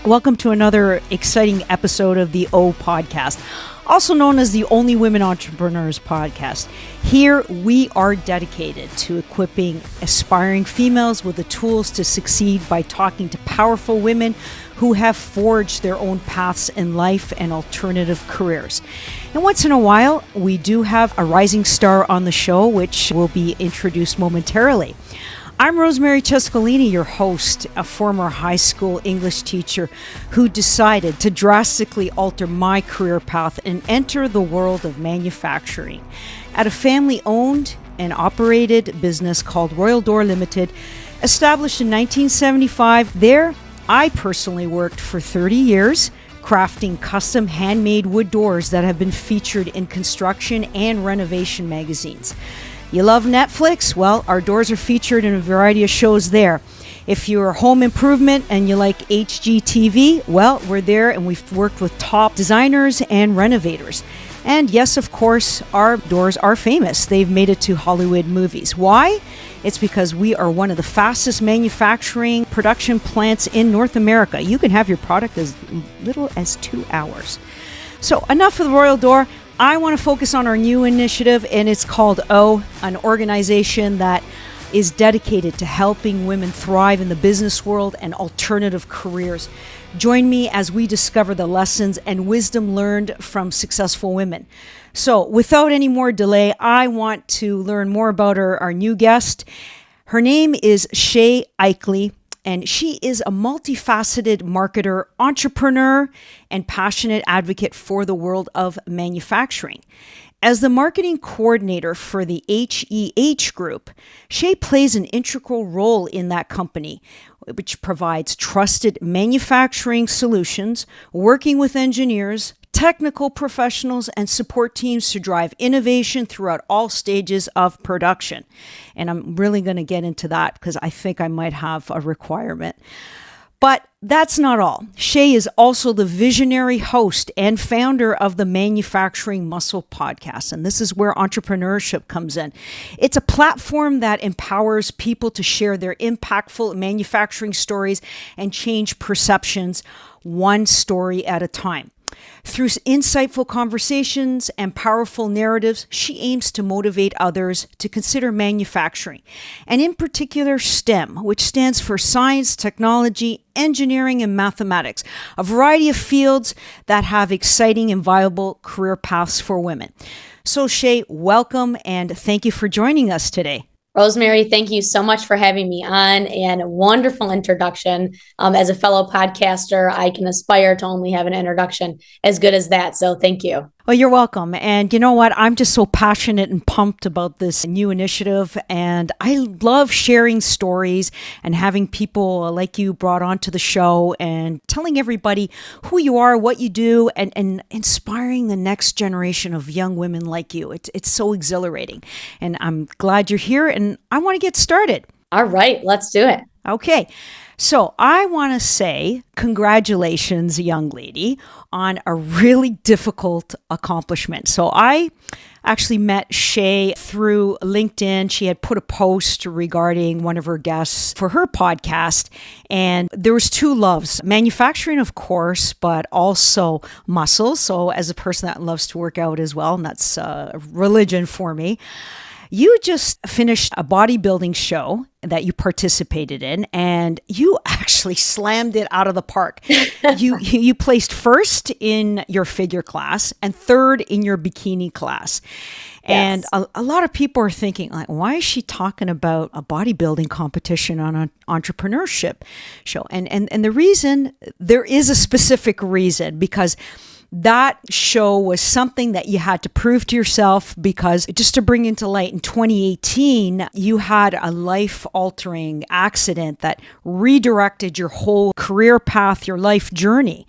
Welcome to another exciting episode of the O Podcast, also known as the Only Women Entrepreneurs Podcast. Here, we are dedicated to equipping aspiring females with the tools to succeed by talking to powerful women who have forged their own paths in life and alternative careers. And once in a while, we do have a rising star on the show, which will be introduced momentarily. I'm Rosemary Cescolini, your host, a former high school English teacher who decided to drastically alter my career path and enter the world of manufacturing. At a family-owned and operated business called Royal Door Limited, established in 1975, there I personally worked for 30 years, crafting custom handmade wood doors that have been featured in construction and renovation magazines. You love Netflix? Well, our doors are featured in a variety of shows there. If you're home improvement and you like HGTV, well, we're there and we've worked with top designers and renovators. And yes, of course, our doors are famous. They've made it to Hollywood movies. Why? It's because we are one of the fastest manufacturing production plants in North America. You can have your product as little as 2 hours. So enough of the Royal Door. I want to focus on our new initiative, and it's called O, an organization that is dedicated to helping women thrive in the business world and alternative careers. Join me as we discover the lessons and wisdom learned from successful women. So without any more delay, I want to learn more about our new guest. Her name is Shae Eichele, and she is a multifaceted marketer, entrepreneur, and passionate advocate for the world of manufacturing. As the marketing coordinator for the HEH Group, Shae plays an integral role in that company, which provides trusted manufacturing solutions, working with engineers, technical professionals, and support teams to drive innovation throughout all stages of production. And I'm really going to get into that because I think I might have a requirement. But that's not all. Shae is also the visionary host and founder of the Manufacturing Muscle podcast. And this is where entrepreneurship comes in. It's a platform that empowers people to share their impactful manufacturing stories and change perceptions one story at a time. Through insightful conversations and powerful narratives, she aims to motivate others to consider manufacturing, and in particular STEM, which stands for science, technology, engineering, and mathematics, a variety of fields that have exciting and viable career paths for women. So Shae, welcome and thank you for joining us today. Rosemary, thank you so much for having me on, and a wonderful introduction. As a fellow podcaster, I can aspire to only have an introduction as good as that. So thank you. Well, you're welcome. And you know what? I'm just so passionate and pumped about this new initiative. And I love sharing stories and having people like you brought onto the show and telling everybody who you are, what you do, and inspiring the next generation of young women like you. It's so exhilarating. And I'm glad you're here and I want to get started. All right, let's do it. Okay. So I want to say congratulations, young lady, on a really difficult accomplishment. So I actually met Shae through LinkedIn. She had put a post regarding one of her guests for her podcast. And there was two loves, manufacturing, of course, but also muscle. So as a person that loves to work out as well, and that's a religion for me. You just finished a bodybuilding show that you participated in, and you actually slammed it out of the park. You placed first in your figure class and third in your bikini class. And yes. A lot of people are thinking, like, why is she talking about a bodybuilding competition on an entrepreneurship show? And the reason, there is a specific reason, because that show was something that you had to prove to yourself, because just to bring into light, in 2018, you had a life-altering accident that redirected your whole career path, your life journey.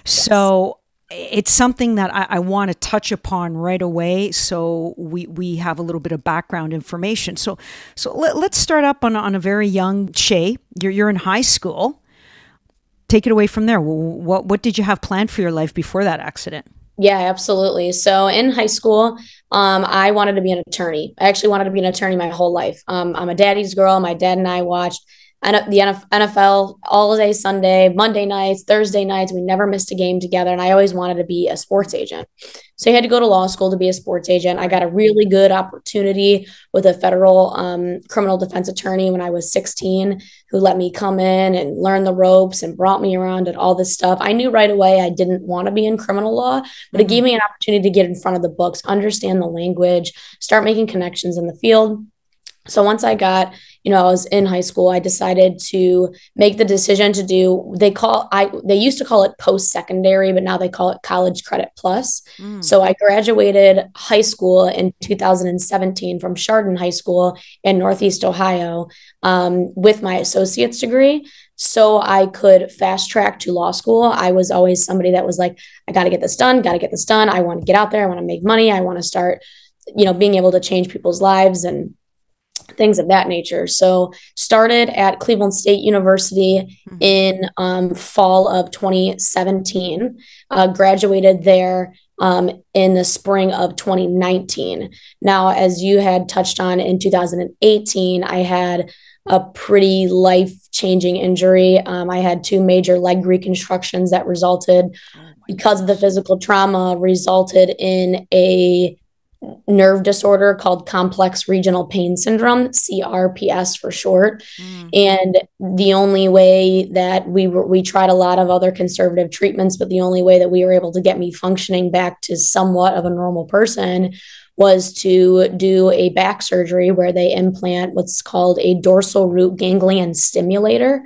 Yes. So it's something that I want to touch upon right away, so we have a little bit of background information. So let's start up on a very young Shae. You're in high school. Take it away from there. What did you have planned for your life before that accident? Yeah, absolutely. So in high school, I wanted to be an attorney. I actually wanted to be an attorney my whole life. I'm a daddy's girl. My dad and I watched NFL all day Sunday, Monday nights, Thursday nights. We never missed a game together. And I always wanted to be a sports agent. So I had to go to law school to be a sports agent. I got a really good opportunity with a federal criminal defense attorney when I was 16, who let me come in and learn the ropes and brought me around and all this stuff. I knew right away I didn't want to be in criminal law, but it gave me an opportunity to get in front of the books, understand the language, start making connections in the field. So once I got, I was in high school, I decided to make the decision to do, they used to call it post-secondary, but now they call it college credit plus. So I graduated high school in 2017 from Chardon High School in Northeast Ohio with my associate's degree. So I could fast track to law school. I was always somebody that was like, I got to get this done. I want to get out there. I want to make money. I want to start, being able to change people's lives and things of that nature. So started at Cleveland State University in fall of 2017, graduated there in the spring of 2019. Now, as you had touched on, in 2018, I had a pretty life-changing injury. I had 2 major leg reconstructions that resulted, because of the physical trauma, resulted in a nerve disorder called complex regional pain syndrome, CRPS for short. And the only way that we tried a lot of other conservative treatments, but the only way that we were able to get me functioning back to somewhat of a normal person was to do a back surgery where they implant what's called a dorsal root ganglion stimulator.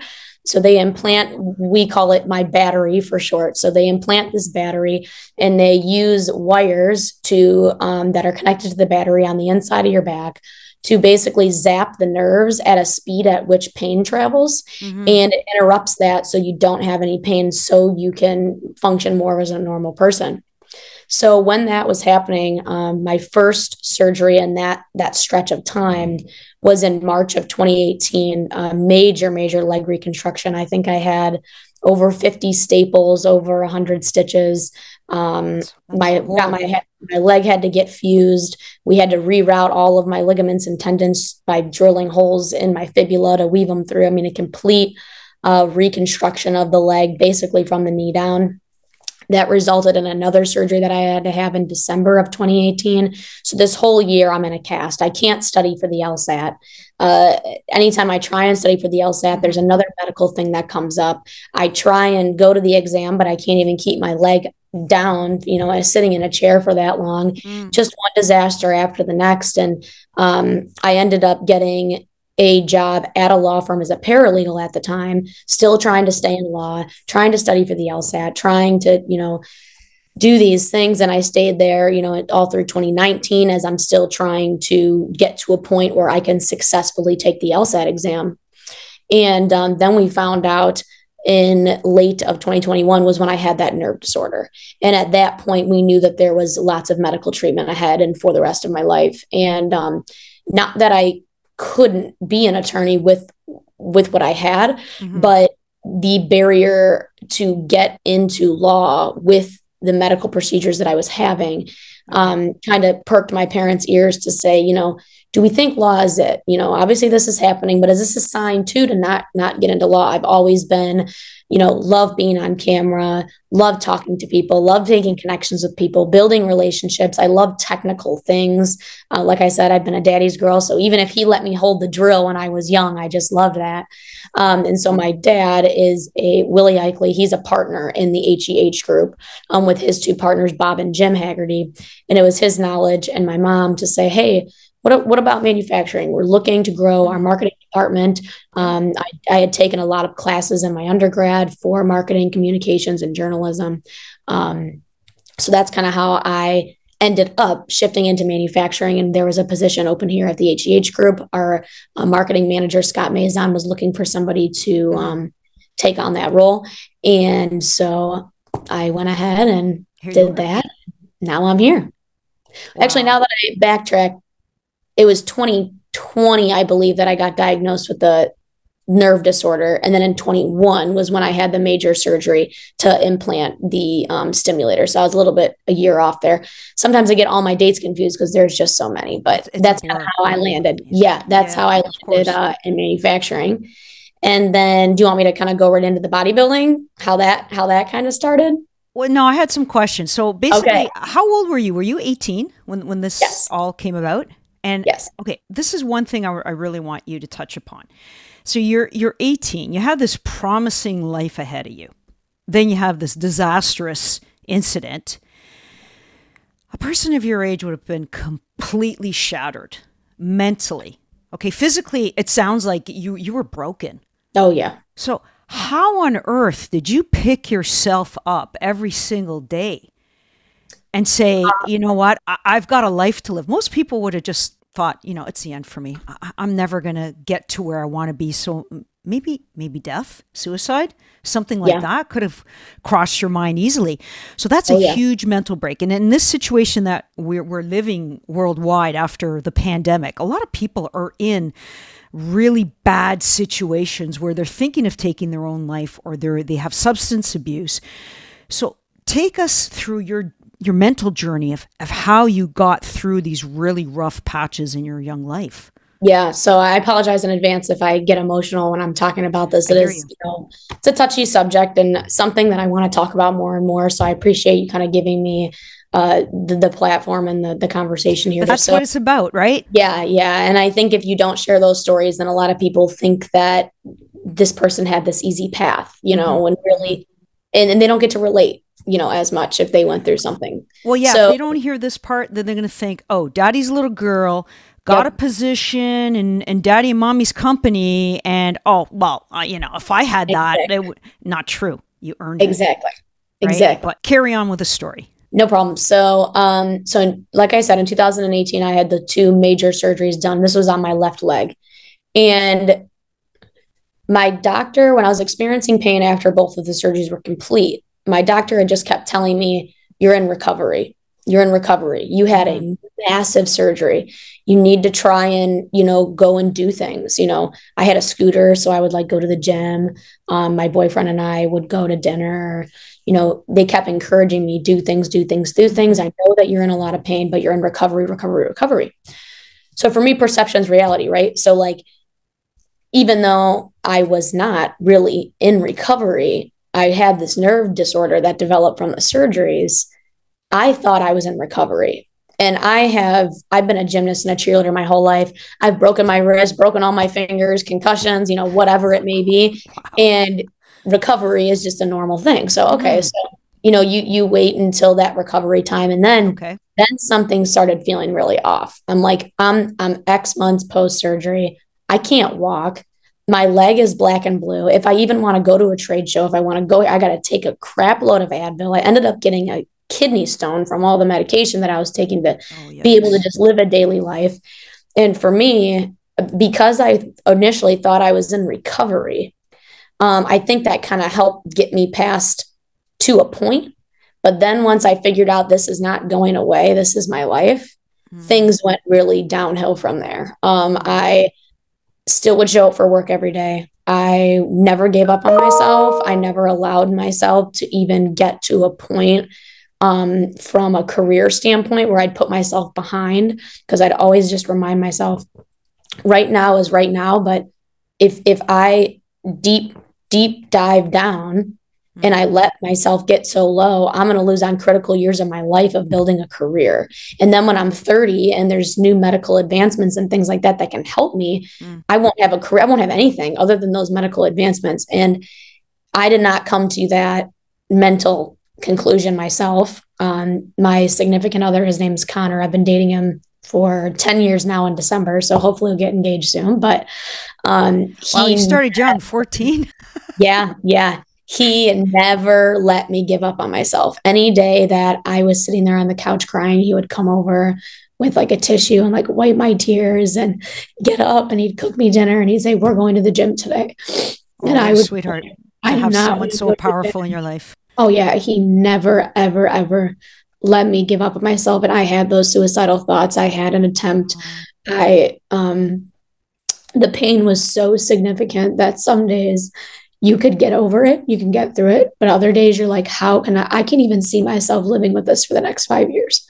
So they implant, we call it my battery for short. So they implant this battery and they use wires that are connected to the battery on the inside of your back to basically zap the nerves at a speed at which pain travels. And it interrupts that so you don't have any pain, so you can function more as a normal person. So when that was happening, my first surgery in that stretch of time was in March of 2018, major leg reconstruction. I think I had over 50 staples, over 100 stitches. My leg had to get fused. We had to reroute all of my ligaments and tendons by drilling holes in my fibula to weave them through. I mean, a complete reconstruction of the leg, basically from the knee down. That resulted in another surgery that I had to have in December of 2018. So this whole year I'm in a cast. I can't study for the LSAT. Anytime I try and study for the LSAT, there's another medical thing that comes up. I try and go to the exam, but I can't even keep my leg down, sitting in a chair for that long. Just one disaster after the next. And I ended up getting a job at a law firm as a paralegal at the time, still trying to stay in law, trying to study for the LSAT, trying to, do these things. And I stayed there, all through 2019 as I'm still trying to get to a point where I can successfully take the LSAT exam. And then we found out in late of 2021 was when I had that nerve disorder. And at that point, we knew that there was lots of medical treatment ahead and for the rest of my life. And not that I couldn't be an attorney with what I had, but the barrier to get into law with the medical procedures that I was having kind of perked my parents' ears to say, do we think law is it? Obviously this is happening, but is this a sign too to not get into law? I've always been, love being on camera, love talking to people, love making connections with people, building relationships. I love technical things. Like I said, I've been a daddy's girl. So even if he let me hold the drill when I was young, I just loved that. And so my dad is Willie Eichele. He's a partner in the HEH Group with his 2 partners, Bob and Jim Haggerty. And it was his knowledge and my mom to say, hey, what about manufacturing? We're looking to grow our marketing department. I had taken a lot of classes in my undergrad for marketing, communications, and journalism. So that's kind of how I ended up shifting into manufacturing. And there was a position open here at the HEH Group. Our marketing manager, Scott Mazon, was looking for somebody to take on that role. And so I went ahead and did that. Now I'm here. Wow. Actually, now that I backtrack, it was 2020, I believe, that I got diagnosed with the nerve disorder. And then in 21 was when I had the major surgery to implant the stimulator. So I was a year off there. Sometimes I get all my dates confused because there's just so many, but that's kind of how I landed. Yeah, that's how I landed in manufacturing. And then do you want me to kind of go right into the bodybuilding, how that kind of started? Well, no, I had some questions. So basically, Okay. how old were you? Were you 18 when this Yes. all came about? And Yes. okay, this is one thing I really want you to touch upon. So you're 18. You have this promising life ahead of you. Then you have this disastrous incident. A person of your age would have been completely shattered mentally. Okay, physically, it sounds like you were broken. Oh, yeah. So how on earth did you pick yourself up every single day and say, you know what, I've got a life to live? Most people would have just thought, it's the end for me. I'm never going to get to where I want to be. So maybe death, suicide, something like that could have crossed your mind easily. So that's a huge mental break. And in this situation that we're living worldwide after the pandemic, a lot of people are in really bad situations where they're thinking of taking their own life, or they have substance abuse. So take us through your mental journey of how you got through these really rough patches in your young life. Yeah. So I apologize in advance if I get emotional when I'm talking about this. It is, it's a touchy subject and something that I want to talk about more and more. So I appreciate you kind of giving me the platform and the conversation here. But that's what it's about, right? Yeah. Yeah. And I think if you don't share those stories, then a lot of people think that this person had this easy path, when really, and they don't get to relate, as much if they went through something. Well, yeah, if they don't hear this part, then they're going to think, oh, daddy's little girl got a position in daddy and mommy's company. And, if I had that, not true. You earned it. Exactly. Right? Exactly. But carry on with the story. No problem. So, like I said, in 2018, I had the 2 major surgeries done. This was on my left leg. And my doctor, when I was experiencing pain after both of the surgeries were complete, my doctor had just kept telling me, you're in recovery. You're in recovery. You had a massive surgery. You need to try and, go and do things. I had a scooter, so I would go to the gym. My boyfriend and I would go to dinner. They kept encouraging me, do things. I know that you're in a lot of pain, but you're in recovery. So for me, perception's reality, right? So even though I was not really in recovery, I had this nerve disorder that developed from the surgeries. I thought I was in recovery. And I've been a gymnast and a cheerleader my whole life. I've broken my wrist, broken all my fingers, concussions, whatever it may be. Wow. And recovery is just a normal thing. So, okay. So, you wait until that recovery time. And then something started feeling really off. I'm X months post-surgery. I can't walk. My leg is black and blue. If I even want to go to a trade show, if I want to go, I got to take a crap load of Advil. I ended up getting a kidney stone from all the medication that I was taking to be able to just live a daily life. And for me, because I initially thought I was in recovery, I think that kind of helped get me past to a point. But then once I figured out this is not going away, this is my life, things went really downhill from there. I still would show up for work every day. I never gave up on myself. I never allowed myself to even get to a point from a career standpoint where I'd put myself behind, because I'd always just remind myself right now is right now. But if I deep dive down and I let myself get so low, I'm going to lose on critical years of my life of building a career. And then when I'm 30 and there's new medical advancements and things like that can help me, I won't have a career. I won't have anything other than those medical advancements. And I did not come to that mental conclusion myself. My significant other, his name's Connor. I've been dating him for 10 years now in December. So hopefully we'll get engaged soon. But you started young, 14. Yeah. He never let me give up on myself. Any day that I was sitting there on the couch crying, he would come over with a tissue and wipe my tears and get up, and he'd cook me dinner and he'd say, we're going to the gym today. And I would, sweetheart, to have someone so powerful in your life. Oh yeah. He never, ever, ever let me give up on myself. And I had those suicidal thoughts. I had an attempt. The pain was so significant that some days you could get over it, you can get through it. But other days you're like, how can I can't even see myself living with this for the next 5 years.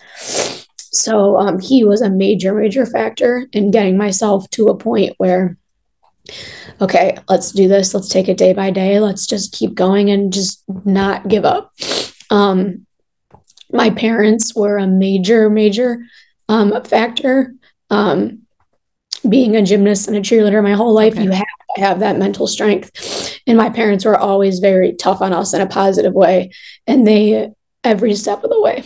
So he was a major, major factor in getting myself to a point where okay, let's do this. Let's take it day by day. Let's just keep going and just not give up. My parents were a major factor. Being a gymnast and a cheerleader my whole life, you have to have that mental strength. And my parents were always very tough on us in a positive way. And they, every step of the way,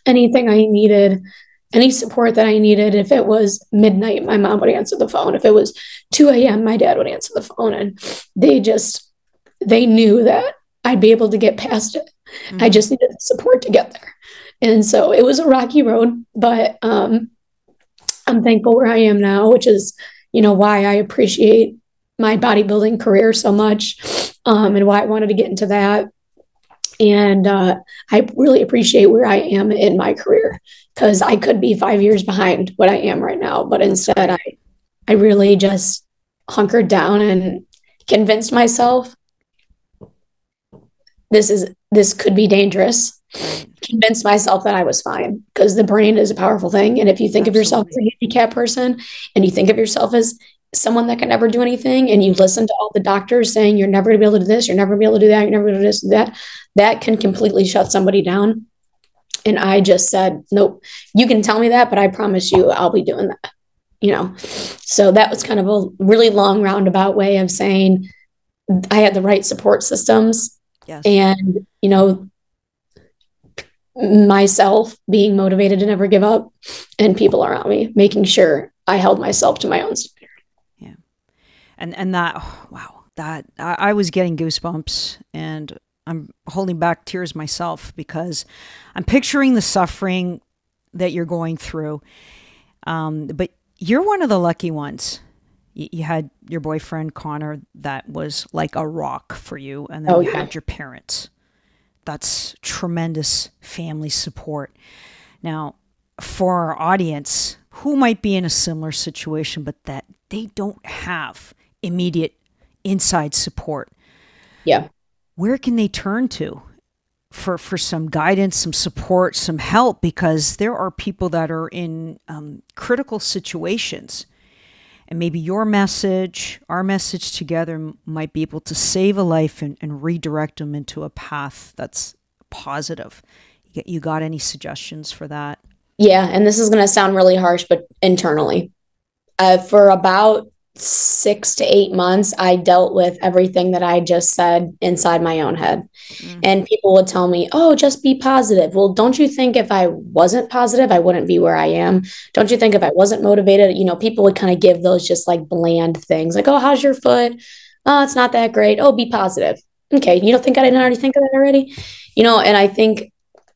anything I needed, any support that I needed, if it was midnight, my mom would answer the phone. If it was 2 a.m., my dad would answer the phone. And they knew that I'd be able to get past it. Mm-hmm. I just needed the support to get there. And so it was a rocky road, but I'm thankful where I am now, which is, why I appreciate my bodybuilding career so much, and why I wanted to get into that. And I really appreciate where I am in my career, because I could be 5 years behind what I am right now. But instead, I really just hunkered down and convinced myself this could be dangerous. Convinced myself that I was fine, because the brain is a powerful thing. And if you think of yourself as a handicapped person, and you think of yourself as someone that can never do anything, and you listen to all the doctors saying you're never going to be able to do this, you're never going to be able to do that, you're never going to do this and that, that can completely shut somebody down. And I just said, nope, you can tell me that, but I promise you I'll be doing that. So that was kind of a really long roundabout way of saying I had the right support systems. Yes. And, myself being motivated to never give up, and people around me making sure I held myself to my own standard. Yeah. And that, wow, that I was getting goosebumps, and I'm holding back tears myself, because I'm picturing the suffering that you're going through. But you're one of the lucky ones. You had your boyfriend, Connor, that was like a rock for you. And then you had your parents. That's tremendous family support. Now, for our audience who might be in a similar situation, but that they don't have immediate inside support. Yeah. Where can they turn to for some guidance, some support, some help? Because there are people that are in critical situations. And maybe your message, our message together might be able to save a life and redirect them into a path that's positive. You got any suggestions for that? Yeah, and this is going to sound really harsh, but internally, for about 6 to 8 months, I dealt with everything that I just said inside my own head. Mm-hmm. And people would tell me, oh, just be positive. Well, don't you think if I wasn't positive, I wouldn't be where I am? Don't you think if I wasn't motivated, people would kind of give those just like bland things like, oh, how's your foot? Oh, it's not that great. Oh, be positive. Okay. You don't think I didn't already think of that already? And I think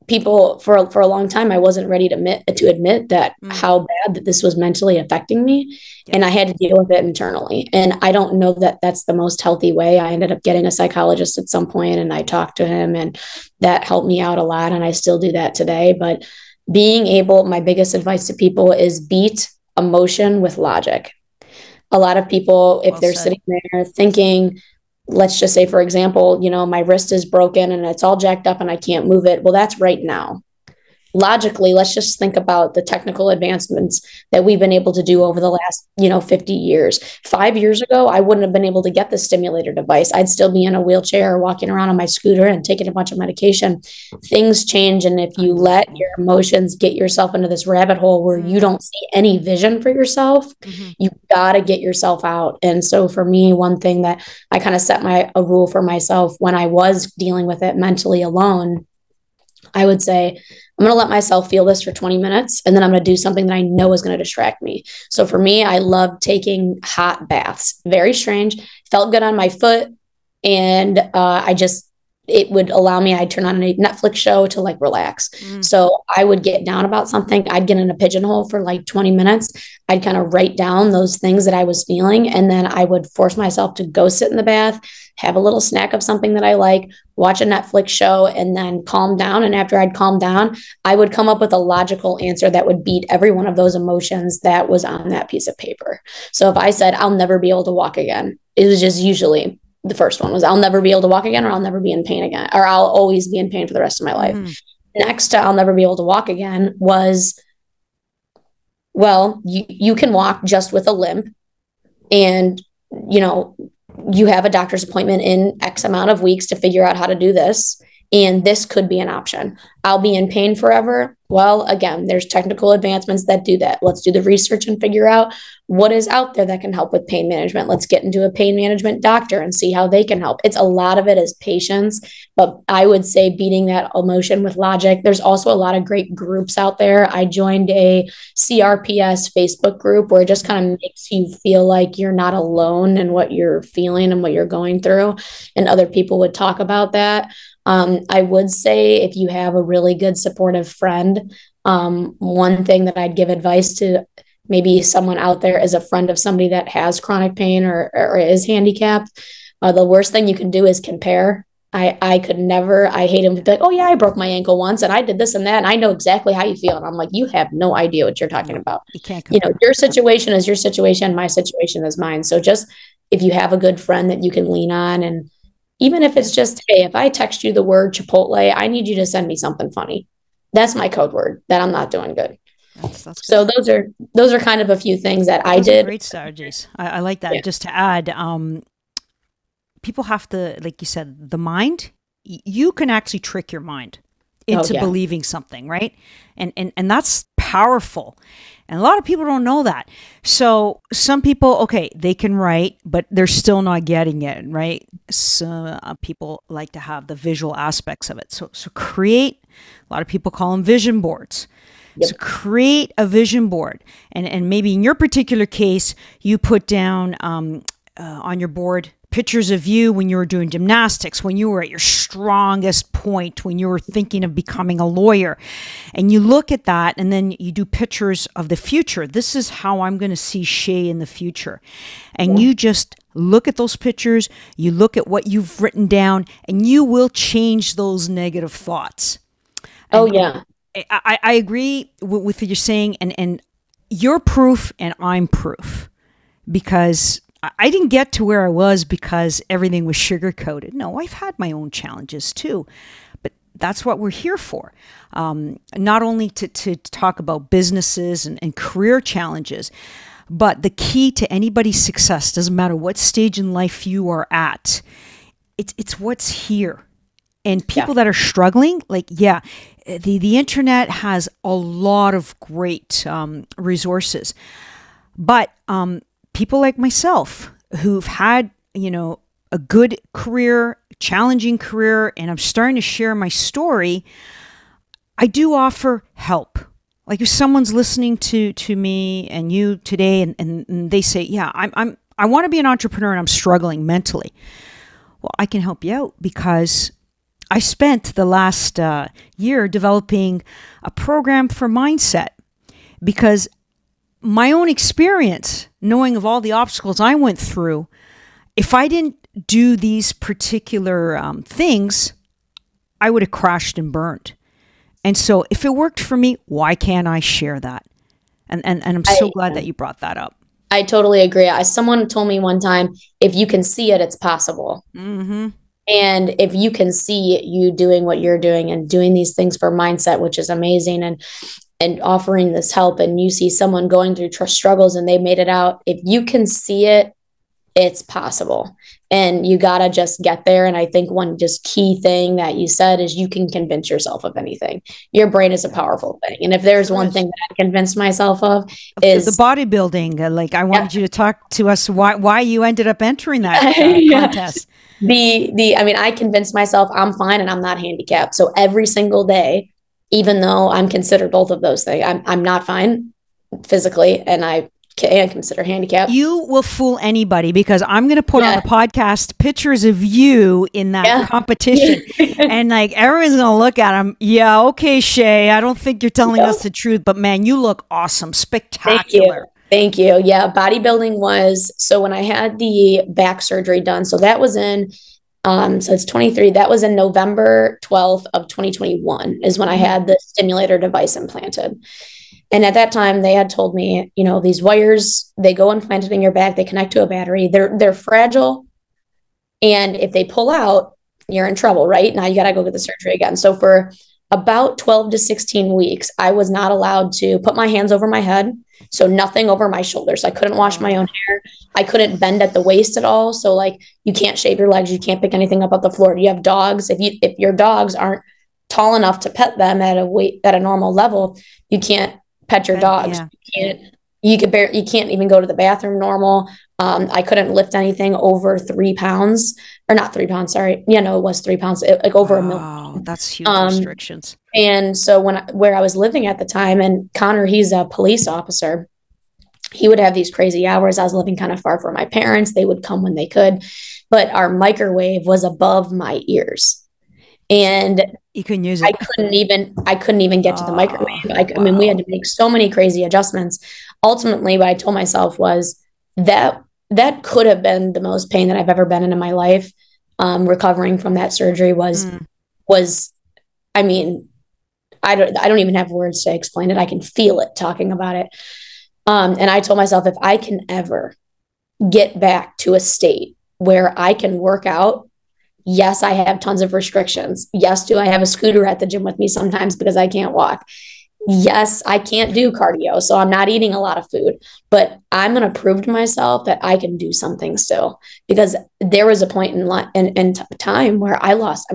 people for a long time, I wasn't ready to admit that how bad that this was mentally affecting me. Yeah. And I had to deal with it internally. And I don't know that that's the most healthy way. I ended up getting a psychologist at some point, and I talked to him, and that helped me out a lot. And I still do that today. But my biggest advice to people is beat emotion with logic. A lot of people, if they're sitting there thinking, let's just say, for example, my wrist is broken and it's all jacked up and I can't move it. Well, that's right now. Logically, let's just think about the technical advancements that we've been able to do over the last, 50 years. 5 years ago, I wouldn't have been able to get the stimulator device. I'd still be in a wheelchair or walking around on my scooter and taking a bunch of medication. Things change. And if you let your emotions get yourself into this rabbit hole where you don't see any vision for yourself, you got to get yourself out. And so for me, one thing that I kind of set a rule for myself when I was dealing with it mentally alone, I would say, I'm going to let myself feel this for 20 minutes, and then I'm going to do something that I know is going to distract me. So for me, I love taking hot baths. Very strange. Felt good on my foot. And it would allow me, I'd turn on a Netflix show to like relax. So I would get down about something. I'd get in a pigeonhole for like 20 minutes. I'd kind of write down those things that I was feeling. And then I would force myself to go sit in the bath, have a little snack of something that I like, watch a Netflix show, and then calm down. And after I'd calm down, I would come up with a logical answer that would beat every one of those emotions that was on that piece of paper. So if I said, I'll never be able to walk again, it was just usually the first one was I'll never be able to walk again, or I'll never be in pain again, or I'll always be in pain for the rest of my life. Next to I'll never be able to walk again was, well, you can walk just with a limp. and, you have a doctor's appointment in X amount of weeks to figure out how to do this. And this could be an option. I'll be in pain forever. Well, again, there's technical advancements that do that. Let's do the research and figure out what is out there that can help with pain management. Let's get into a pain management doctor and see how they can help. It's a lot of it is patience, but I would say beating that emotion with logic. There's also a lot of great groups out there. I joined a CRPS Facebook group where it just kind of makes you feel like you're not alone in what you're feeling and what you're going through. And other people would talk about that. I would say if you have a really good supportive friend, one thing that I'd give advice to maybe someone out there is a friend of somebody that has chronic pain or is handicapped. The worst thing you can do is compare. I could never, I hate him to be like, oh yeah, I broke my ankle once and I did this and that. And I know exactly how you feel. And I'm like, you have no idea what you're talking about. You can't compare. Your situation is your situation. My situation is mine. So just if you have a good friend that you can lean on, and even if it's just, hey, if I text you the word Chipotle, I need you to send me something funny. That's my code word that I'm not doing good. That's so those are kind of a few things that I did. Great strategies. I like that. Yeah. Just to add, people have to, like you said, the mind, you can actually trick your mind into believing something, right? And that's powerful. And a lot of people don't know that. So some people, okay, they can write, but they're still not getting it, right? So people like to have the visual aspects of it. So create, a lot of people call them vision boards. Yep. So create a vision board. And maybe in your particular case, you put down on your board pictures of you when you were doing gymnastics, when you were at your strongest point, when you were thinking of becoming a lawyer. And you look at that and then you do pictures of the future. This is how I'm going to see Shae in the future. And you just look at those pictures, you look at what you've written down, and you will change those negative thoughts. And I agree with what you're saying, and you're proof and I'm proof, because I didn't get to where I was because everything was sugar-coated. No, I've had my own challenges too, but that's what we're here for. Not only to talk about businesses and career challenges, but the key to anybody's success, doesn't matter what stage in life you are at, it's what's here. And people that are struggling, the internet has a lot of great resources, but people like myself who've had, a good career, challenging career, and I'm starting to share my story, I do offer help. Like if someone's listening to me and you today and they say, yeah, I want to be an entrepreneur and I'm struggling mentally. Well, I can help you out because I spent the last year developing a program for mindset, because my own experience, knowing of all the obstacles I went through, if I didn't do these particular things, I would have crashed and burned. And so if it worked for me, why can't I share that? And I'm so glad that you brought that up. I totally agree. Someone told me one time, if you can see it, it's possible. Mm-hmm. And if you can see you doing what you're doing and doing these things for mindset, which is amazing, and offering this help, and you see someone going through struggles and they made it out, if you can see it, it's possible. And you got to just get there. And I think one just key thing that you said is you can convince yourself of anything. Your brain is a powerful thing. And if there's one thing that I convinced myself of is the bodybuilding. I wanted you to talk to us why you ended up entering that contest. I convinced myself I'm fine and I'm not handicapped. So every single day, even though I'm considered both of those things, I'm not fine physically and I can consider handicapped. You will fool anybody, because I'm going to put on the podcast pictures of you in that competition. And everyone's going to look at them. Yeah, okay, Shae, I don't think you're telling us the truth, but man, you look awesome. Spectacular. Thank you. Yeah, bodybuilding was, so when I had the back surgery done, so that was in, so it's 23, that was in November 12th of 2021 is when I had the stimulator device implanted. And at that time they had told me, these wires, they go implanted in your back, they connect to a battery, they're fragile. And if they pull out, you're in trouble, right? Now you got to go get the surgery again. So for about 12 to 16 weeks, I was not allowed to put my hands over my head. So nothing over my shoulders. I couldn't wash my own hair. I couldn't bend at the waist at all. So like you can't shave your legs, you can't pick anything up off the floor. You have dogs. If your dogs aren't tall enough to pet them at a normal level, you can't pet your dogs. Yeah. You can't even go to the bathroom normal. I couldn't lift anything over 3 pounds, or not 3 pounds. Sorry. Yeah, no, it was 3 pounds, like over a million. Oh, that's huge restrictions. And so where I was living at the time, and Connor, he's a police officer, he would have these crazy hours. I was living kind of far from my parents. They would come when they could, but our microwave was above my ears. And you couldn't use it. I couldn't even get to the microwave. I mean, we had to make so many crazy adjustments. Ultimately, what I told myself was that could have been the most pain that I've ever been in my life. Recovering from that surgery was, I mean, I don't even have words to explain it. I can feel it talking about it. And I told myself, if I can ever get back to a state where I can work out, yes, I have tons of restrictions. Yes, do I have a scooter at the gym with me sometimes because I can't walk? Yes, I can't do cardio, so I'm not eating a lot of food, but I'm going to prove to myself that I can do something still, because there was a point in time where I lost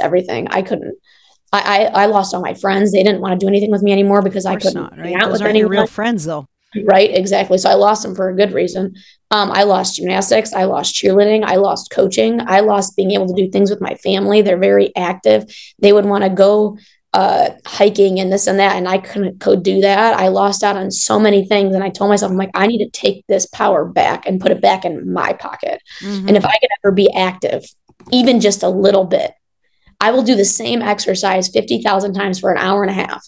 everything. I lost all my friends. They didn't want to do anything with me anymore because I couldn't hang out with anyone. Your real friends though. Right, exactly. So I lost them for a good reason. I lost gymnastics. I lost cheerleading. I lost coaching. I lost being able to do things with my family. They're very active. They would want to go hiking and this and that, and I couldn't do that. I lost out on so many things, and I told myself, I'm like, I need to take this power back and put it back in my pocket. And if I could ever be active, even just a little bit, I will do the same exercise 50,000 times for an hour and a half,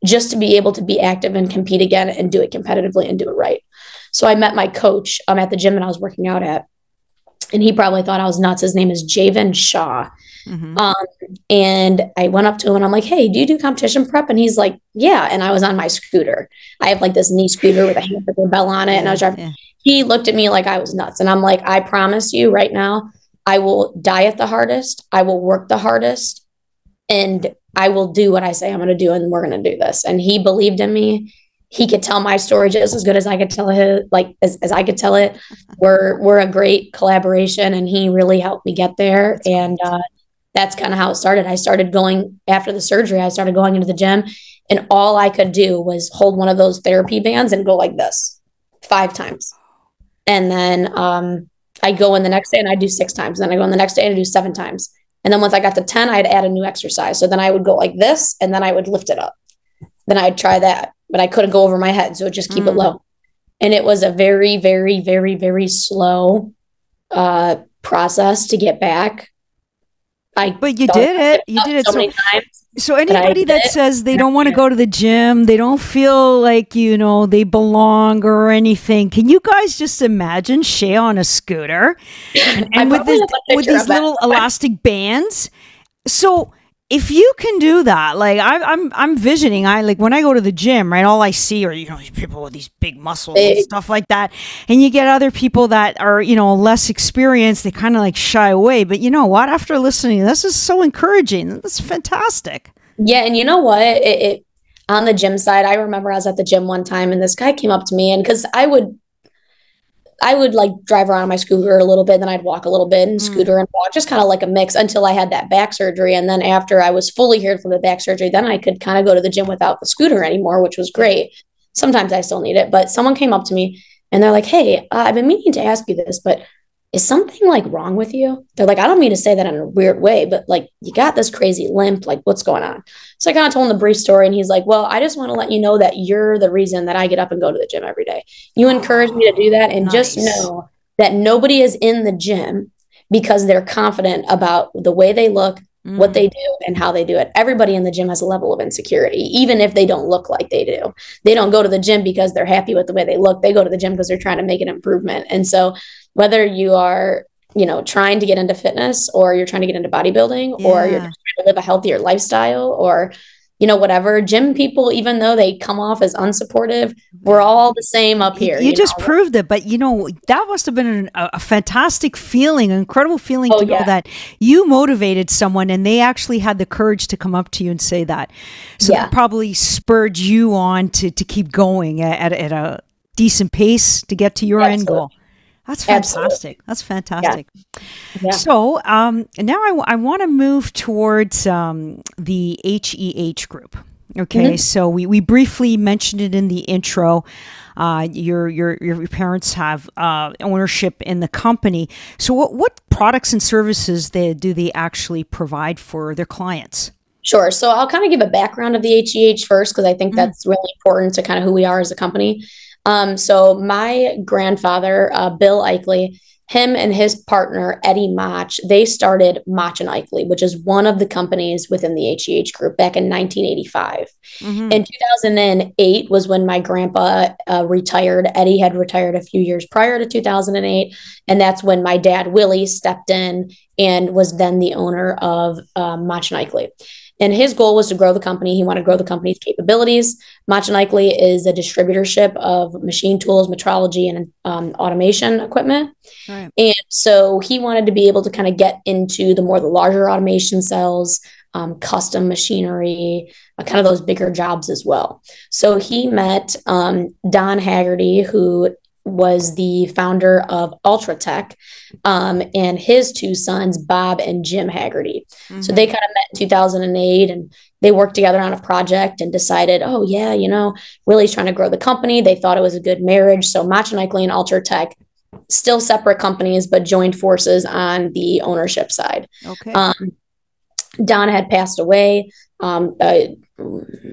just to be able to be active and compete again and do it competitively and do it right. So I met my coach at the gym that I was working out at, and he probably thought I was nuts. His name is Javen Shaw. And I went up to him and I'm like, hey, do you do competition prep? And he's like, yeah. And I was on my scooter. I have like this knee scooter with a hamster bell on it. And I was driving. Yeah. He looked at me like I was nuts. And I'm like, I promise you right now, I will diet the hardest. I will work the hardest. And I will do what I say I'm going to do. And we're going to do this. And he believed in me. He could tell my story just as good as I could tell it, as I could tell it. We're a great collaboration, and he really helped me get there. And that's kind of how it started. I started going after the surgery. I started going into the gym, and all I could do was hold one of those therapy bands and go like this 5 times. And then I go in the next day and I do 6 times. Then I go in the next day and I do 7 times. And then once I got to 10, I'd add a new exercise. So then I would go like this, and then I would lift it up. Then I'd try that, but I couldn't go over my head. So I'd just keep it low. And it was a very, very, very, very slow process to get back. But you did it. You did it so many times. So anybody that says they don't want to go to the gym, they don't feel like, they belong or anything. Can you guys just imagine Shae on a scooter and with these little elastic bands? So if you can do that, like I'm visioning, when I go to the gym, right, all I see are, these people with these big muscles and stuff like that. And you get other people that are, less experienced, they kind of like shy away. But you know what? After listening, this is so encouraging. That's fantastic. Yeah. And you know what? It on the gym side, I remember I was at the gym one time and this guy came up to me, and because I would like drive around on my scooter a little bit, then I'd walk a little bit and scooter and walk, just kind of like a mix until I had that back surgery. And then after I was fully healed from the back surgery, then I could kind of go to the gym without the scooter anymore, which was great. Sometimes I still need it, but someone came up to me and they're like, hey, I've been meaning to ask you this, but is something like wrong with you? They're like, I don't mean to say that in a weird way, but like you got this crazy limp, like what's going on? So I kind of told him the brief story, and he's like, well, I just want to let you know that you're the reason that I get up and go to the gym every day. You encourage me to do that, and just know that nobody is in the gym because they're confident about the way they look, what they do, and how they do it. Everybody in the gym has a level of insecurity, even if they don't look like they do. They don't go to the gym because they're happy with the way they look. They go to the gym because they're trying to make an improvement. And so whether you are, trying to get into fitness, or you're trying to get into bodybuilding, or you're just trying to live a healthier lifestyle, or, whatever, gym people, even though they come off as unsupportive, we're all the same up here. You just proved it. But, that must have been a fantastic feeling, an incredible feeling to know that you motivated someone and they actually had the courage to come up to you and say that. So that probably spurred you on to keep going at a decent pace to get to your end goal. That's Absolutely. fantastic. That's fantastic. Yeah. So now I want to move towards the HEH Group. Okay, so we briefly mentioned it in the intro. Your parents have ownership in the company. So what products and services do they actually provide for their clients? Sure. So I'll kind of give a background of the HEH first, because I think that's really important to kind of who we are as a company. So my grandfather, Bill Eichele, him and his partner, Eddie Mach, they started Mach and Eichele, which is one of the companies within the HEH Group back in 1985. In 2008 was when my grandpa retired. Eddie had retired a few years prior to 2008. And that's when my dad, Willie, stepped in and was then the owner of Mach and Eichele. And his goal was to grow the company. He wanted to grow the company's capabilities. Mach and Eichele is a distributorship of machine tools, metrology, and automation equipment. Right. And so he wanted to be able to kind of get into the larger automation cells, custom machinery, kind of those bigger jobs as well. So he met Don Haggerty, who was the founder of Ultratech, and his two sons, Bob and Jim Haggerty. So they kind of met in 2008, and they worked together on a project and decided, oh yeah, really trying to grow the company. They thought it was a good marriage. So Mach and Eichele and Ultratech, still separate companies, but joined forces on the ownership side. Okay. Don had passed away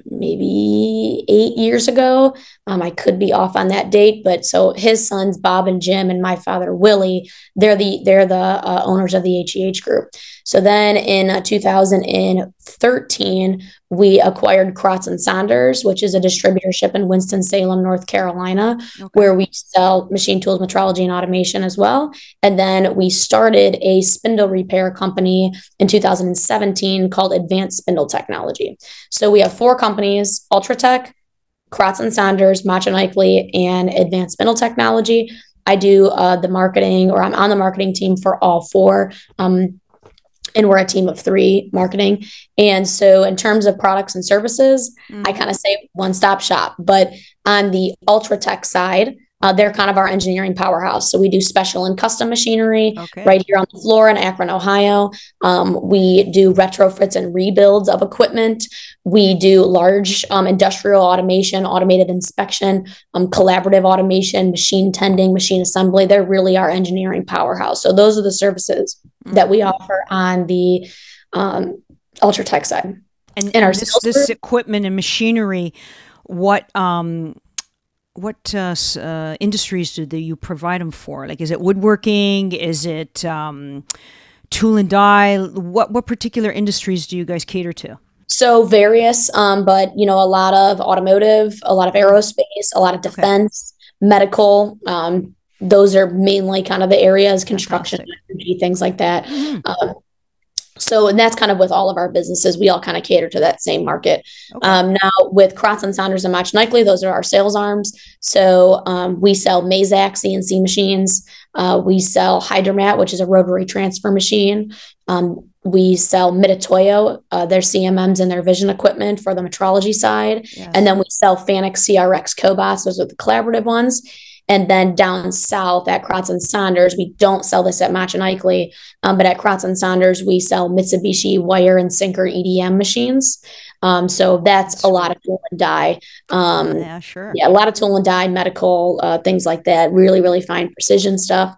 maybe 8 years ago. I could be off on that date, but so his sons, Bob and Jim, and my father, Willie, they're the owners of the HEH Group. So then in 2013, we acquired Kratz and Saunders, which is a distributorship in Winston-Salem, North Carolina, where we sell machine tools, metrology, and automation as well. And then we started a spindle repair company in 2017 called Advanced Spindle Technology. So we have 4 companies: Ultratech, Kratz and Saunders, Mach and Eichele, and Advanced Spindle Technology. I do the marketing, or I'm on the marketing team for all 4. And we're a team of 3 marketing. And so in terms of products and services, I kind of say one-stop shop. But on the Ultratech side, they're kind of our engineering powerhouse. So we do special and custom machinery right here on the floor in Akron, Ohio. We do retrofits and rebuilds of equipment. We do large industrial automation, automated inspection, collaborative automation, machine tending, machine assembly. They're really our engineering powerhouse. So those are the services that we offer on the Ultratech side. And our this equipment and machinery, what industries do you provide them for? Like, is it woodworking? Is it tool and die? What particular industries do you guys cater to? So various, but a lot of automotive, a lot of aerospace, a lot of defense, medical. Those are mainly kind of the areas: construction, energy, things like that. So, and that's kind of with all of our businesses. We all kind of cater to that same market. Now with Kratz and Saunders and Mach and Eichele, those are our sales arms. So we sell Mazak CNC machines. We sell Hydromat, which is a rotary transfer machine. We sell Mitutoyo, their CMMs and their vision equipment for the metrology side. Yes. And then we sell Fanuc CRX cobots. Those are the collaborative ones. And then down south at Kratz and Saunders, we don't sell this at Mach and Eichele, but at Kratz and Saunders, we sell Mitsubishi wire and sinker EDM machines. So that's a lot of tool and die. Yeah, sure. Yeah, a lot of tool and die, medical, things like that. Really, really fine precision stuff.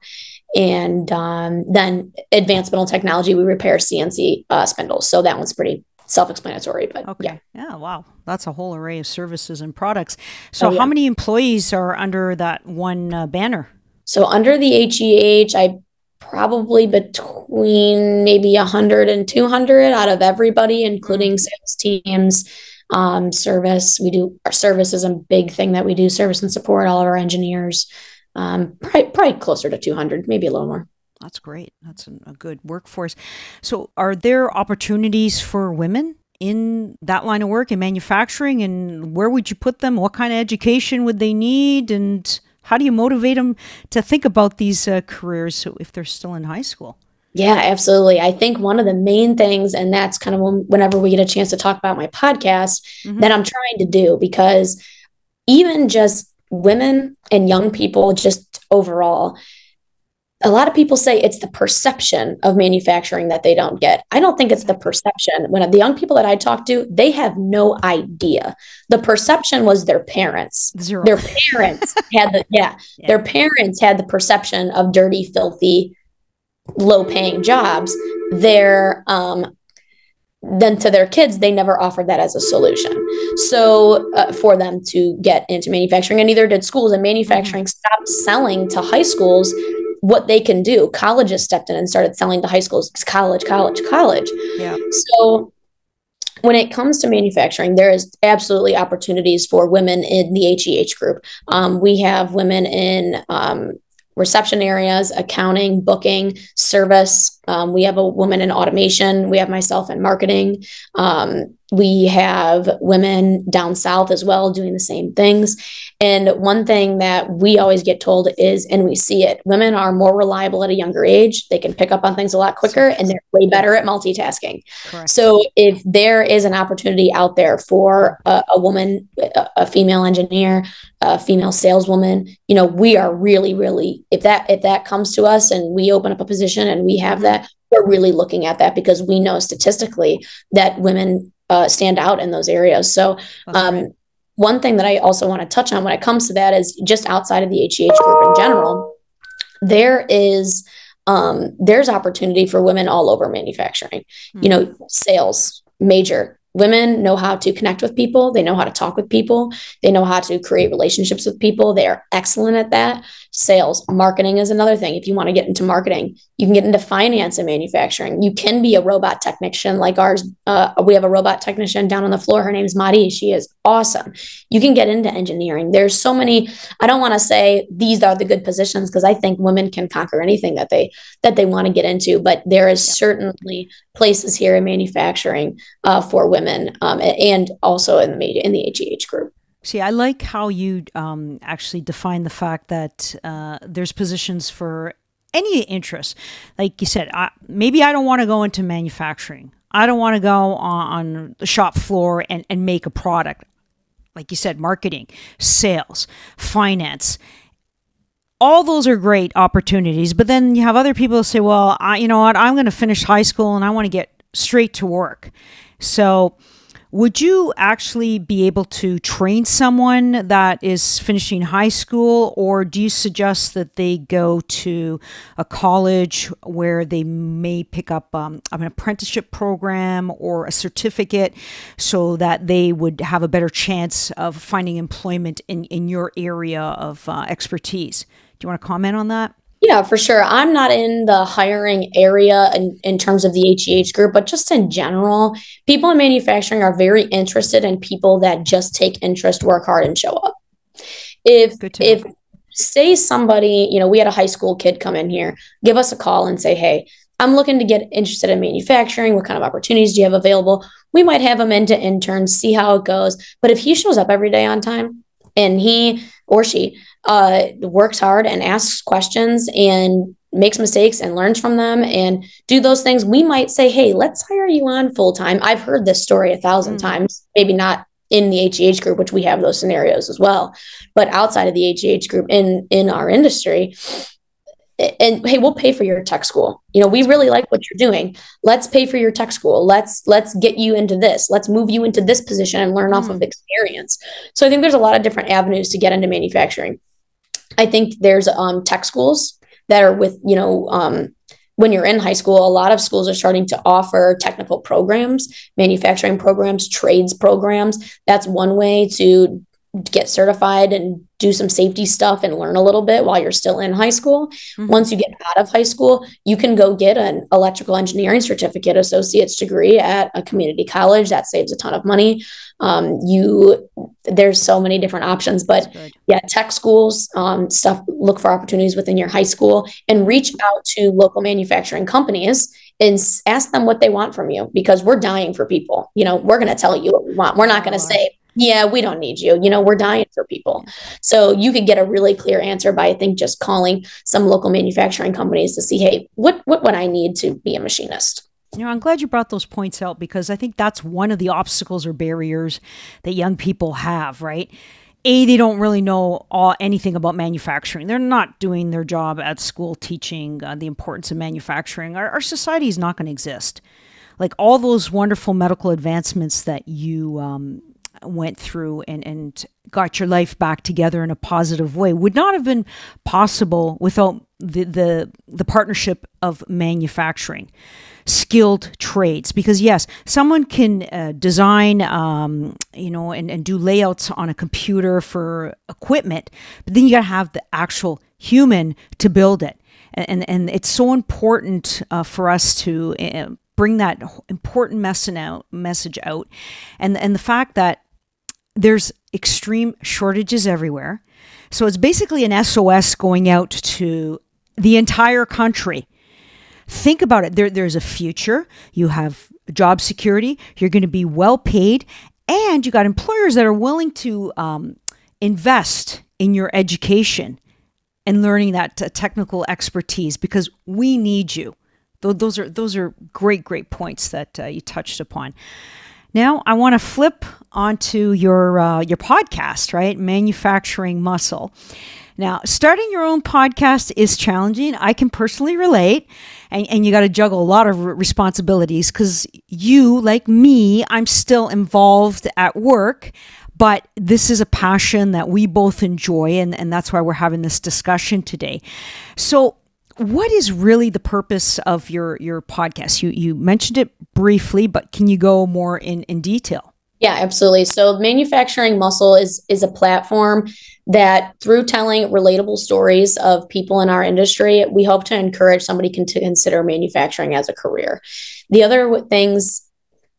And then Advanced Spindle Technology, we repair CNC spindles. So that one's pretty self-explanatory, but yeah, wow, that's a whole array of services and products. So how many employees are under that one banner? So under the HEH, I probably between maybe 100 and 200 out of everybody, including sales teams, service. We do, our service is a big thing that we do, service and support, all of our engineers, probably closer to 200, maybe a little more. That's great. That's a good workforce. So are there opportunities for women in that line of work in manufacturing, and where would you put them? What kind of education would they need? And how do you motivate them to think about these careers if they're still in high school? Yeah, absolutely. I think one of the main things, and that's kind of whenever we get a chance to talk about my podcast, that I'm trying to do, because even just women and young people, just overall, A lot of people say it's the perception of manufacturing that they don't get. I don't think it's the perception. When the young people that I talk to, they have no idea. The perception was their parents. Zero. Their parents had their parents had the perception of dirty, filthy, low-paying jobs. Then to their kids, they never offered that as a solution. So for them to get into manufacturing, and neither did schools, and manufacturing stopped selling to high schools what they can do. Colleges stepped in and started selling to high schools. College. Yeah. So when it comes to manufacturing, there is absolutely opportunities for women in the HEH group. We have women in reception areas, accounting, booking, service. We have a woman in automation. We have myself in marketing. We have women down south as well doing the same things. And one thing that we always get told is, and we see it, women are more reliable at a younger age. They can pick up on things a lot quicker, and they're way better at multitasking. Correct. So if there is an opportunity out there for a woman, a female engineer, a female saleswoman, we are really, really, if that comes to us and we open up a position and we have that, we're really looking at that because we know statistically that women stand out in those areas. So one thing that I also want to touch on when it comes to that is just outside of the HEH group in general, there's opportunity for women all over manufacturing. Sales, major. Women know how to connect with people. They know how to talk with people. They know how to create relationships with people. They are excellent at that. Sales, marketing is another thing. If you want to get into marketing, you can get into finance and manufacturing. You can be a robot technician like ours. We have a robot technician down on the floor. Her name is Madi. She is awesome. You can get into engineering. There's so many. I don't want to say these are the good positions because I think women can conquer anything that they want to get into. But there is certainly places here in manufacturing for women and also in the HEH group. See, I like how you actually define the fact that there's positions for any interest. Like you said, maybe I don't want to go into manufacturing. I don't want to go on the shop floor and make a product. Like you said, marketing, sales, finance. All those are great opportunities. But then you have other people who say, well, you know what, I'm going to finish high school and I want to get straight to work. So would you actually be able to train someone that is finishing high school, or do you suggest that they go to a college where they may pick up an apprenticeship program or a certificate so that they would have a better chance of finding employment in your area of expertise? Do you want to comment on that? Yeah, for sure. I'm not in the hiring area in terms of the HEH group, but just in general, people in manufacturing are very interested in people that just take interest, work hard, and show up. If say somebody, we had a high school kid come in here, give us a call and say, hey, I'm looking to get interested in manufacturing. What kind of opportunities do you have available? We might have him into interns, see how it goes. But if he shows up every day on time and he or she works hard and asks questions and makes mistakes and learns from them and do those things, we might say, hey, let's hire you on full time. I've heard this story 1,000 times, maybe not in the HEH group, which we have those scenarios as well, but outside of the HEH group in our industry. And hey, we'll pay for your tech school. We really like what you're doing. Let's pay for your tech school. Let's get you into this. Let's move you into this position and learn off of experience. So I think there's a lot of different avenues to get into manufacturing. I think there's tech schools that are with, when you're in high school, a lot of schools are starting to offer technical programs, manufacturing programs, trades programs. That's one way to get certified and do some safety stuff and learn a little bit while you're still in high school. Once you get out of high school, you can go get an electrical engineering certificate, associate's degree at a community college. That saves a ton of money. There's so many different options, but yeah, tech schools, look for opportunities within your high school and reach out to local manufacturing companies and ask them what they want from you, because we're dying for people. We're going to tell you what we want. We're not going to say, yeah, we don't need you. We're dying for people. So you could get a really clear answer by, I think, just calling some local manufacturing companies to see, hey, what would I need to be a machinist? I'm glad you brought those points out, because I think that's one of the obstacles or barriers that young people have, right? they don't really know anything about manufacturing. They're not doing their job at school teaching the importance of manufacturing. Our society is not going to exist. Like all those wonderful medical advancements that you went through and got your life back together in a positive way would not have been possible without the partnership of manufacturing, skilled trades. Because yes, someone can design, and do layouts on a computer for equipment, but then you got to have the actual human to build it. And it's so important for us to bring that important message out. And the fact that there's extreme shortages everywhere. So it's basically an SOS going out to the entire country. Think about it. There's a future. You have job security. You're going to be well paid. And you got employers that are willing to invest in your education and learning that technical expertise, because we need you. Those are great points that you touched upon. Now I want to flip onto your podcast, right? Manufacturing Muscle. Now, starting your own podcast is challenging. I can personally relate, and you got to juggle a lot of responsibilities because you, like me, I'm still involved at work, but this is a passion that we both enjoy, and that's why we're having this discussion today. So what is really the purpose of your podcast? You mentioned it briefly, but can you go more in detail? Yeah, absolutely. So Manufacturing Muscle is a platform that, through telling relatable stories of people in our industry, we hope to encourage somebody to consider manufacturing as a career. The other things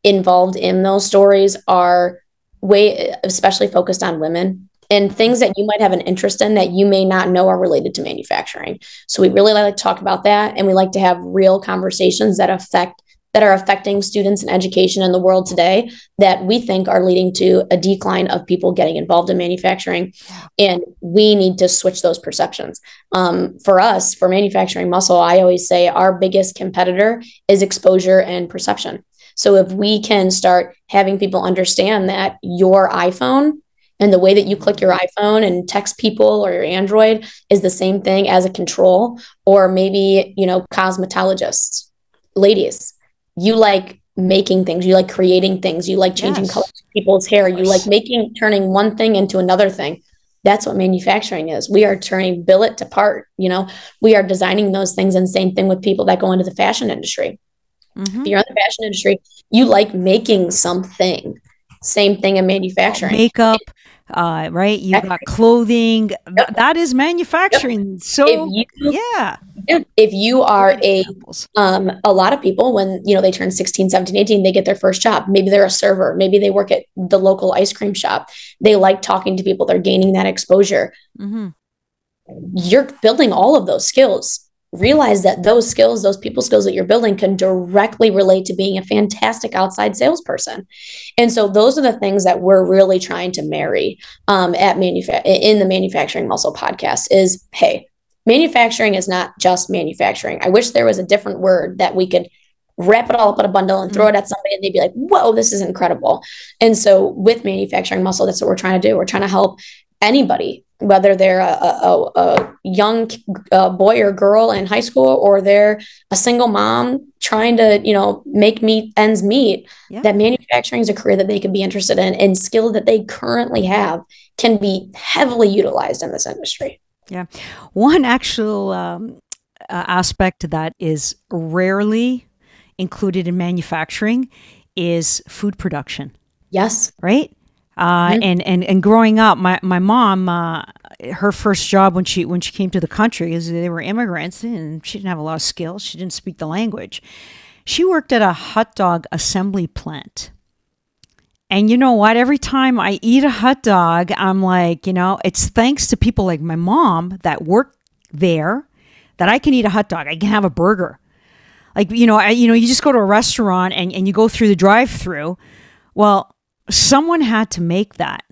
involved in those stories are especially focused on women, and things that you might have an interest in that you may not know are related to manufacturing. So we really like to talk about that, and we like to have real conversations that are affecting students and education in the world today that we think are leading to a decline of people getting involved in manufacturing. And we need to switch those perceptions. For us, for Manufacturing Muscle, I always say our biggest competitor is exposure and perception. So if we can start having people understand that your iPhone and the way that you click your iPhone and text people or your Android is the same thing as a control, or maybe, cosmetologists, ladies, you like making things, you like creating things, you like changing colors to people's hair, you like turning one thing into another thing. That's what manufacturing is. We are turning billet to part, we are designing those things. And same thing with people that go into the fashion industry. Mm-hmm. If you're in the fashion industry, you like making something. Same thing in manufacturing. Makeup, right? You got clothing. Yep. That is manufacturing. Yep. So if you are a lot of people, when they turn 16, 17, 18, they get their first job. Maybe they're a server. Maybe they work at the local ice cream shop. They like talking to people. They're gaining that exposure. Mm-hmm. You're building all of those skills. Realize that those skills, those people skills that you're building, can directly relate to being a fantastic outside salesperson. And so those are the things that we're really trying to marry in the Manufacturing Muscle podcast is, hey, manufacturing is not just manufacturing. I wish there was a different word that we could wrap it all up in a bundle and throw it at somebody and they'd be like, whoa, this is incredible. And so with Manufacturing Muscle, that's what we're trying to do. We're trying to help anybody, whether they're a young boy or girl in high school, or they're a single mom trying to, make ends meet, that manufacturing is a career that they could be interested in, and skill that they currently have can be heavily utilized in this industry. Yeah. One actual aspect that is rarely included in manufacturing is food production. Yes. Right? And growing up, my mom, her first job when she came to the country, is they were immigrants and she didn't have a lot of skills. She didn't speak the language. She worked at a hot dog assembly plant. And you know what? Every time I eat a hot dog, I'm like, it's thanks to people like my mom that work there that I can eat a hot dog. I can have a burger. Like, you just go to a restaurant and you go through the drive-through. Well, someone had to make that.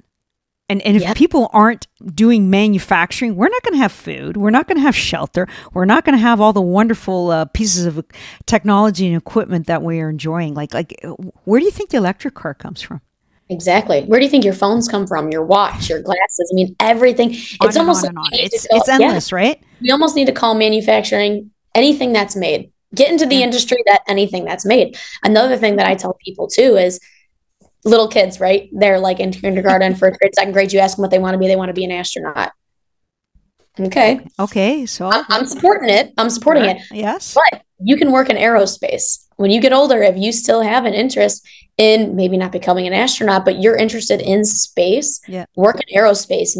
And if people aren't doing manufacturing, we're not going to have food. We're not going to have shelter. We're not going to have all the wonderful pieces of technology and equipment that we are enjoying. Like, where do you think the electric car comes from? Exactly. Where do you think your phones come from? Your watch, your glasses. I mean, everything. On It's and almost on like and on. we need to It's yeah, endless, right? we almost need to call manufacturing anything that's made. Get into the Yeah. industry that anything that's made. Another thing that I tell people too is little kids, right? They're like in kindergarten, first grade, second grade. You ask them what they want to be. They want to be an astronaut. Okay. Okay. Okay. So I'm supporting it. I'm supporting sure. it. Yes. But you can work in aerospace. When you get older, if you still have an interest in maybe not becoming an astronaut, but you're interested in space, Yeah. work in aerospace.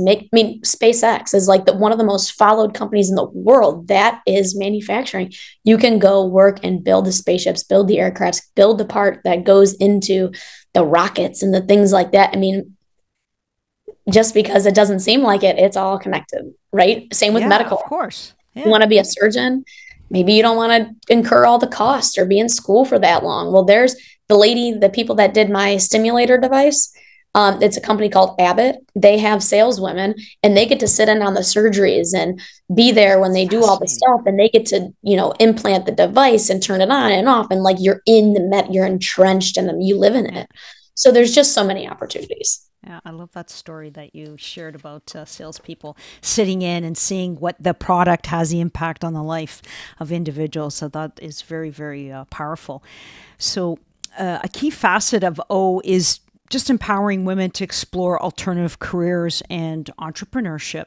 SpaceX is like one of the most followed companies in the world. That is manufacturing. You can go work and build the spaceships, build the aircrafts, build the part that goes into the rockets and the things like that. I mean, just because it doesn't seem like it, it's all connected, right? Same with Yeah, of medical. course. You Yeah. want to be a surgeon, maybe you don't want to incur all the cost or be in school for that long. Well, there's the people that did my stimulator device. It's a company called Abbott. They have saleswomen and they get to sit in on the surgeries and be there when It's they do all the fascinating. stuff, and they get to, implant the device and turn it on and off. And like you're entrenched in them, you live in Yeah. it. So there's just so many opportunities. Yeah, I love that story that you shared about salespeople sitting in and seeing what the product has the impact on the life of individuals. So that is very, very powerful. So a key facet of O is just empowering women to explore alternative careers and entrepreneurship.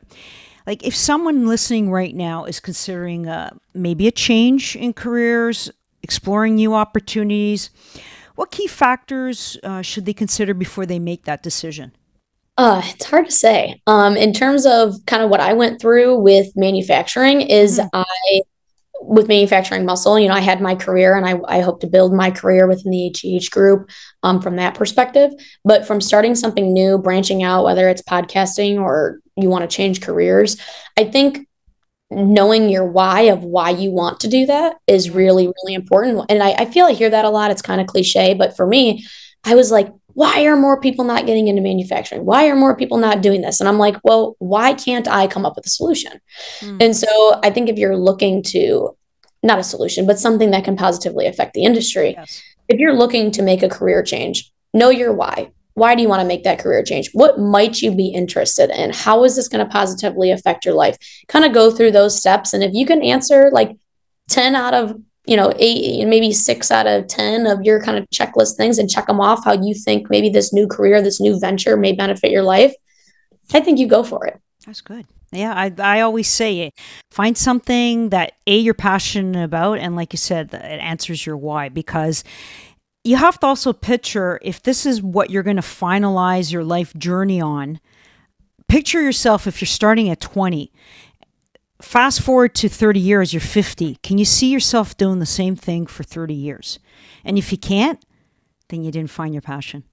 Like if someone listening right now is considering maybe a change in careers, exploring new opportunities, what key factors should they consider before they make that decision? It's hard to say. In terms of kind of what I went through with manufacturing is Hmm. with manufacturing muscle, I had my career and I hope to build my career within the HEH group from that perspective. But from starting something new, branching out, whether it's podcasting or you want to change careers, I think knowing your why of why you want to do that is Yeah. really, really important. And I feel I hear that a lot. It's kind of cliche, but for me, I was like, why are more people not getting into manufacturing? Why are more people not doing this? And I'm like, well, why can't I come up with a solution? Mm. And so I think if you're looking to, not a solution, but something that can positively affect the industry, Yes. if you're looking to make a career change, know your why. Why do you want to make that career change? What might you be interested in? How is this going to positively affect your life? Kind of go through those steps. And if you can answer like 10 out of, eight, maybe 6 out of 10 of your kind of checklist things and check them off how you think maybe this new career, this new venture may benefit your life, I think you go for it. That's good. Yeah, I always say it. Find something that you're passionate about, and like you said, that it answers your why. Because you have to also picture if this is what you're going to finalize your life journey on. Picture yourself if you're starting at 20. Fast forward to 30 years, you're 50. Can you see yourself doing the same thing for 30 years? And if you can't, then you didn't find your passion.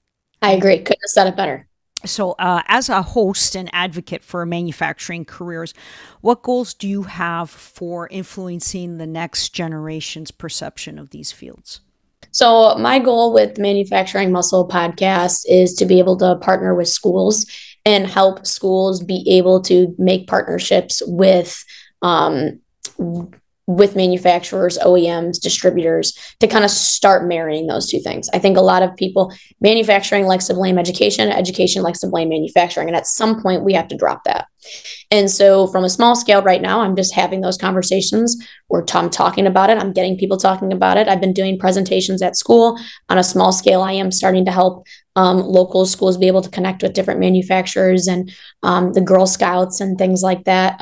I Right? agree. Couldn't have said it better. So, as a host and advocate for manufacturing careers, what goals do you have for influencing the next generation's perception of these fields? So, my goal with Manufacturing Muscle podcast is to be able to partner with schools and help schools be able to make partnerships um, with manufacturers, OEMs, distributors to kind of start marrying those two things. I think a lot of people, manufacturing likes to blame education, education likes to blame manufacturing. And at some point, we have to drop that. And so, from a small scale right now, I'm just having those conversations where I'm talking about it. I'm getting people talking about it. I've been doing presentations at school. On a small scale, I am starting to help local schools be able to connect with different manufacturers and the Girl Scouts and things like that,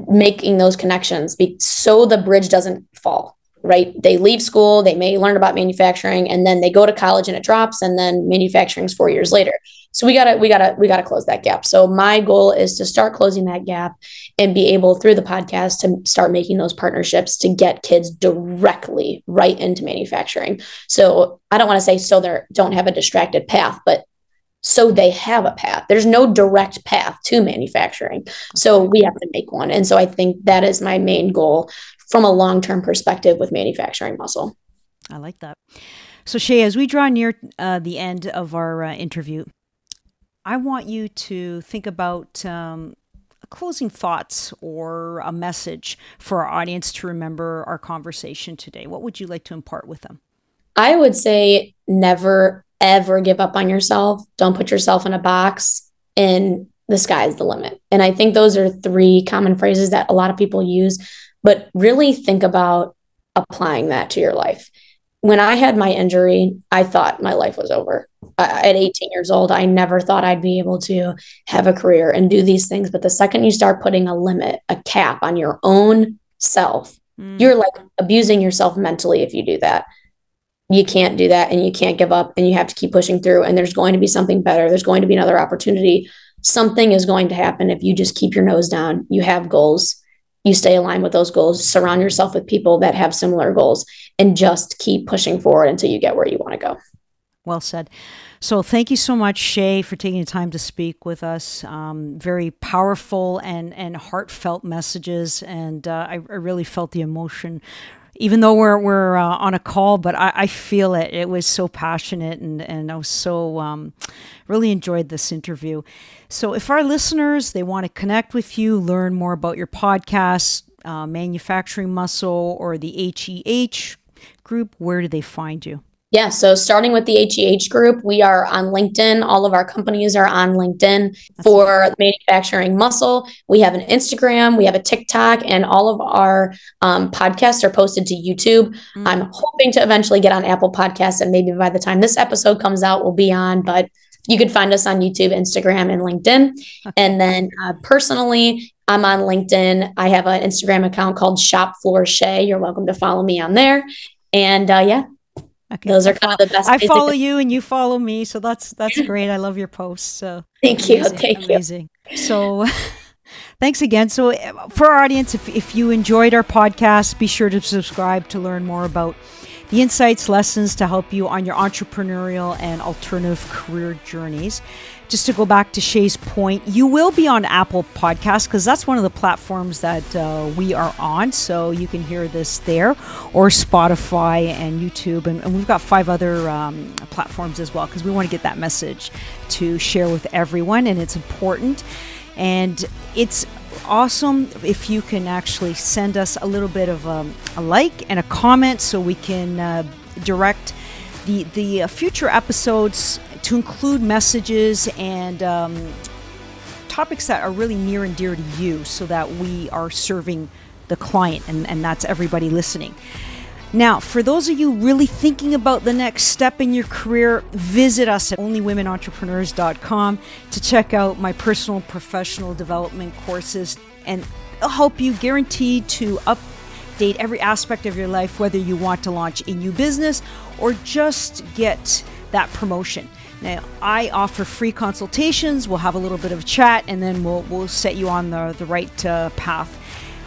making those connections so the bridge doesn't fall. Right? They leave school, they may learn about manufacturing, and then they go to college and it drops, and then manufacturing is 4 years later. So we gotta close that gap. So my goal is to start closing that gap and be able through the podcast to start making those partnerships to get kids directly right into manufacturing. So I don't want to say so they don't have a distracted path, but so they have a path. There's no direct path to manufacturing. So we have to make one. And so I think that is my main goal from a long-term perspective with manufacturing muscle. I like that. So, Shae, as we draw near the end of our interview, I want you to think about closing thoughts or a message for our audience to remember our conversation today. What would you like to impart with them? I would say never ever give up on yourself. Don't put yourself in a box, and the sky is the limit. And I think those are 3 common phrases that a lot of people use, but really think about applying that to your life. When I had my injury, I thought my life was over. At 18 years old, I never thought I'd be able to have a career and do these things. But the second you start putting a limit, a cap on your own self, you're like abusing yourself mentally if you do that. You can't do that, and you can't give up, and you have to keep pushing through, and there's going to be something better. There's going to be another opportunity. Something is going to happen if you just keep your nose down. You have goals. You stay aligned with those goals. Surround yourself with people that have similar goals, and just keep pushing forward until you get where you want to go. Well said. So thank you so much, Shae, for taking the time to speak with us. Very powerful and heartfelt messages. And I really felt the emotion, even though we're on a call, but I feel it. It was so passionate, and I was so really enjoyed this interview. So if our listeners, they want to connect with you, learn more about your podcast, Manufacturing Muscle, or the HEH Group, where do they find you? Yeah, so starting with the HEH Group, we are on LinkedIn. All of our companies are on LinkedIn. For Manufacturing Muscle, we have an Instagram, we have a TikTok, and all of our podcasts are posted to YouTube. I'm hoping to eventually get on Apple Podcasts, and maybe by the time this episode comes out, we'll be on, but you can find us on YouTube, Instagram, and LinkedIn. Okay. And then personally, I'm on LinkedIn. I have an Instagram account called Shop Floor Shae. You're welcome to follow me on there. And yeah. Okay. Those are kind of the best. I follow you and you follow me, so that's great. I love your posts. So thank you. Amazing. So thanks again. So for our audience, if you enjoyed our podcast, be sure to subscribe to learn more about the insights, lessons to help you on your entrepreneurial and alternative career journeys. Just to go back to Shae's point, you will be on Apple Podcasts because that's one of the platforms that we are on. So you can hear this there, or Spotify and YouTube. And we've got 5 other platforms as well, because we want to get that message to share with everyone. And it's important. And it's awesome if you can actually send us a little bit of a like and a comment, so we can direct the future episodes to include messages and topics that are really near and dear to you, so that we are serving the client, and that's everybody listening. Now, for those of you really thinking about the next step in your career, visit us at onlywomenentrepreneurs.com to check out my personal professional development courses, and it'll help you, guaranteed to update every aspect of your life, whether you want to launch a new business or just get that promotion. Now, I offer free consultations. We'll have a little bit of a chat, and then we'll set you on the right path.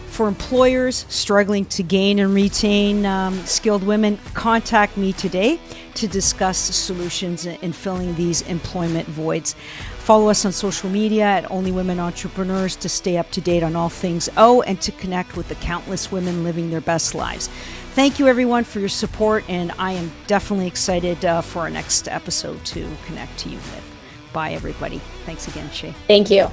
For employers struggling to gain and retain skilled women, contact me today to discuss solutions in filling these employment voids. Follow us on social media at Only Women Entrepreneurs to stay up to date on all things O, and to connect with the countless women living their best lives. Thank you, everyone, for your support, and I am definitely excited for our next episode to connect to you with. Bye, everybody. Thanks again, Shae. Thank you.